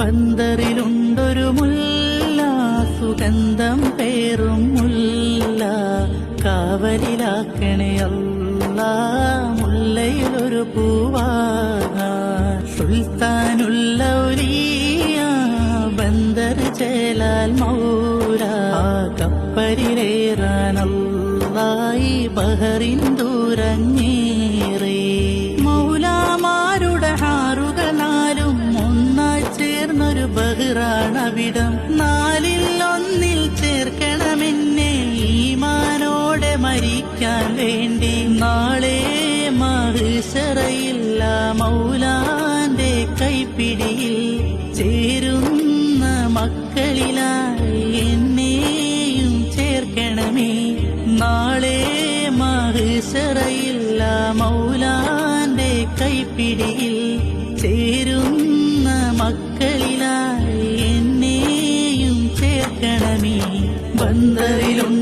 ബന്ദറിലുണ്ടൊരു മുല്ല, സുഗന്ധം പേറും മുല്ല, കാവലിലാക്കണേ അല്ലാ മുല്ലയിലൊരു പൂവാകാൻ. സുൽത്താനുൽ ഔലിയ ബന്ദർ ജലാൽ മൗല, കപ്പലിലേറാനല്ലായി ബഹറിൻ ദൂരങ്ങേറി. മൗലാമാരുടെ ഹാറുകളാലും ഒന്നായി ചേർന്നൊരു ബഹ്റാണവിടം. നാലിൽ ഒന്നിൽ ചേർക്കണമെന്നെ ഈമാനോടെ മരിക്കാൻ വേണ്ടി. നാളെ മഹ്ശറയില്ല മൗലാന്റെ കൈപ്പിടിയിൽ ചേരുന്ന മക്കളിലായി എന്നെയും ചേർക്കണമേ. നാളെ മഹ്ശറയില്ല മൗലാന്റെ കൈപ്പിടിയിൽ ചേരുന്ന മക്കളിലായി എന്നെയും ചേർക്കണമേ. ബന്ദറിലുണ്ട്